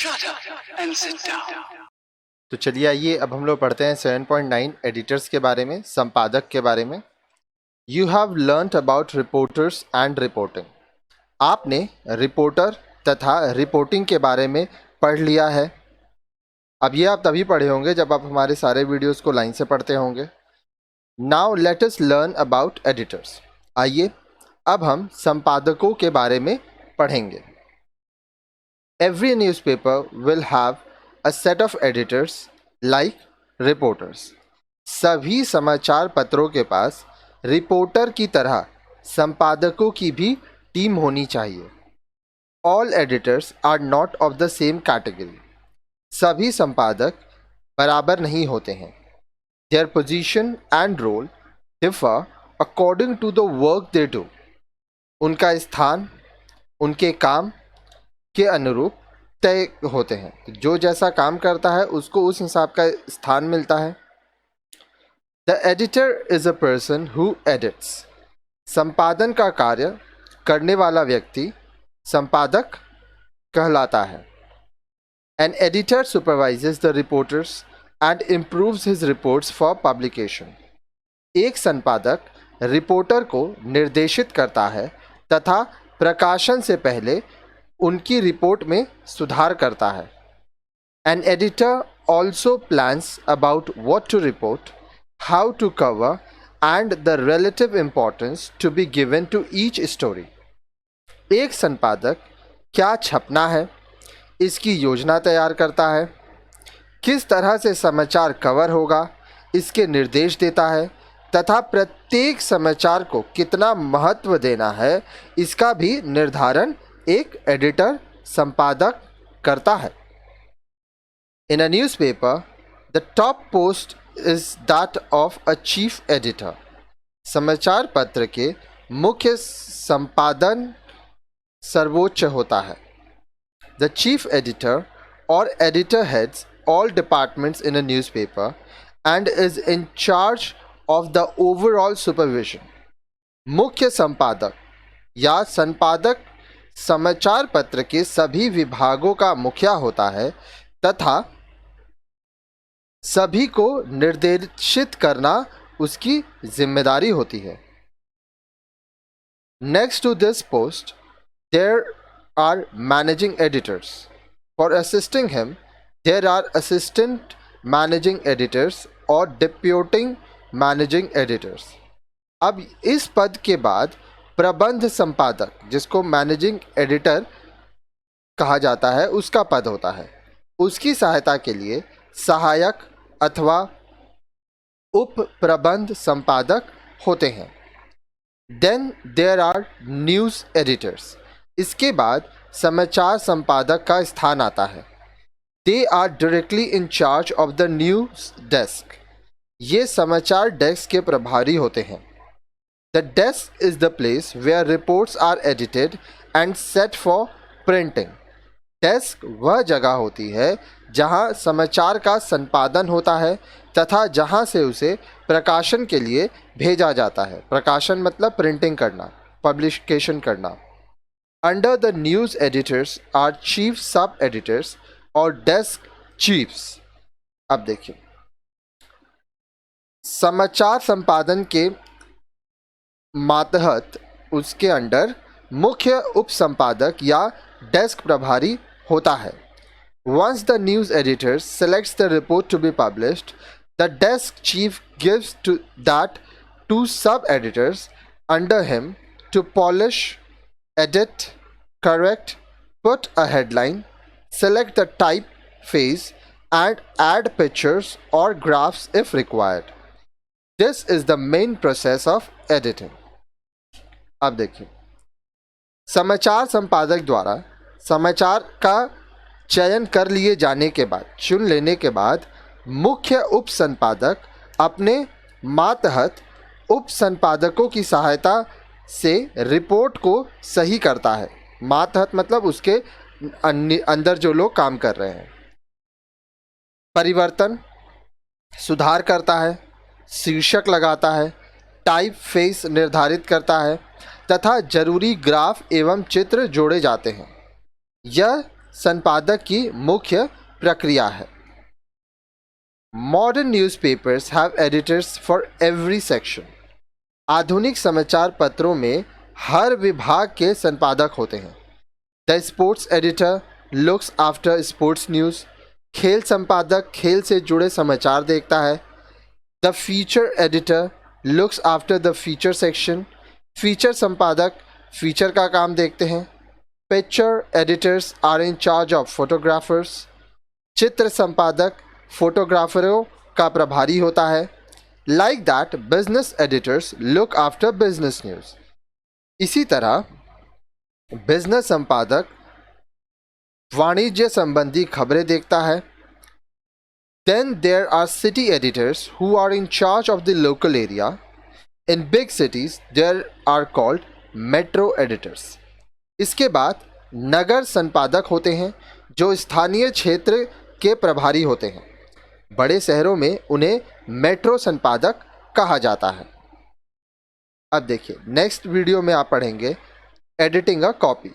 Shut up and sit down. तो चलिए आइए अब हम लोग पढ़ते हैं 7.9 एडिटर्स के बारे में, संपादक के बारे में। You have learned about reporters and reporting. आपने रिपोर्टर तथा रिपोर्टिंग के बारे में पढ़ लिया है। अब ये आप तभी पढ़े होंगे जब आप हमारे सारे वीडियोस को लाइन से पढ़ते होंगे। Now let us learn about editors. आइए अब हम संपादकों के बारे में पढ़ेंगे। Every newspaper will have a set of editors like reporters। सभी समाचार पत्रों के पास रिपोर्टर की तरह संपादकों की भी टीम होनी चाहिए। All editors are not of the same category। सभी संपादक बराबर नहीं होते हैं। Their position and role differ according to the work they do। उनका स्थान उनके काम के अनुरूप तय होते हैं। जो जैसा काम करता है उसको उस हिसाब का स्थान मिलता है। The editor is a person who edits. संपादन का कार्य करने वाला व्यक्ति संपादक कहलाता है। An editor supervises the reporters and improves his reports for publication. एक संपादक रिपोर्टर को निर्देशित करता है तथा प्रकाशन से पहले उनकी रिपोर्ट में सुधार करता है। An editor also plans about what to report, how to cover and the relative importance to be given to each story. एक संपादक क्या छपना है इसकी योजना तैयार करता है, किस तरह से समाचार कवर होगा इसके निर्देश देता है तथा प्रत्येक समाचार को कितना महत्व देना है इसका भी निर्धारण एक एडिटर संपादक करता है। In a newspaper the top post is that of a chief editor. समाचार पत्र के मुख्य संपादन सर्वोच्च होता है। द चीफ एडिटर और editor heads all departments in a newspaper and is in charge of the overall supervision. मुख्य संपादक या संपादक समाचार पत्र के सभी विभागों का मुखिया होता है तथा सभी को निर्देशित करना उसकी जिम्मेदारी होती है। Next to this post there are managing editors. For assisting him there are assistant managing editors और डिप्यूटिंग मैनेजिंग एडिटर्स। अब इस पद के बाद प्रबंध संपादक, जिसको मैनेजिंग एडिटर कहा जाता है, उसका पद होता है। उसकी सहायता के लिए सहायक अथवा उप प्रबंध संपादक होते हैं। Then there are news editors. इसके बाद समाचार संपादक का स्थान आता है। They are directly in charge of the news desk. ये समाचार डेस्क के प्रभारी होते हैं। The desk is the place where reports are edited and set for printing। Desk वह जगह होती है जहां समाचार का संपादन होता है तथा जहां से उसे प्रकाशन के लिए भेजा जाता है। प्रकाशन मतलब प्रिंटिंग करना, पब्लिकेशन करना। Under the news editors are chief sub editors और डेस्क चीफ्स। अब देखिए, समाचार संपादन के मातहत उसके अंडर मुख्य उप संपादक या डेस्क प्रभारी होता है। Once the news editor selects the report to be published, the desk chief gives to that to sub editors under him to polish, edit, correct, put a headline, select the typeface and add pictures or graphs if required। This is the main process of editing। अब देखिए, समाचार संपादक द्वारा समाचार का चयन कर लिए जाने के बाद, चुन लेने के बाद, मुख्य उप संपादक अपने मातहत उप संपादकों की सहायता से रिपोर्ट को सही करता है। मातहत मतलब उसके अंदर जो लोग काम कर रहे हैं। परिवर्तन, सुधार करता है, शीर्षक लगाता है, टाइप फेस निर्धारित करता है तथा जरूरी ग्राफ एवं चित्र जोड़े जाते हैं। यह संपादक की मुख्य प्रक्रिया है। Modern newspapers have editors for every section. आधुनिक समाचार पत्रों में हर विभाग के संपादक होते हैं। The sports editor looks after sports news. खेल संपादक खेल से जुड़े समाचार देखता है। The feature editor looks after the feature section. Feature संपादक फीचर का काम देखते हैं। Picture editors are in charge of photographers. चित्र संपादक फोटोग्राफरों का प्रभारी होता है। Like that business editors look after business news. इसी तरह बिजनेस संपादक वाणिज्य संबंधी खबरें देखता है। Then there are city editors who are in charge of the local area. In big cities, there are called metro editors. इसके बाद नगर संपादक होते हैं जो स्थानीय क्षेत्र के प्रभारी होते हैं। बड़े शहरों में उन्हें मेट्रो संपादक कहा जाता है। अब देखिए नेक्स्ट वीडियो में आप पढ़ेंगे एडिटिंग अ कॉपी।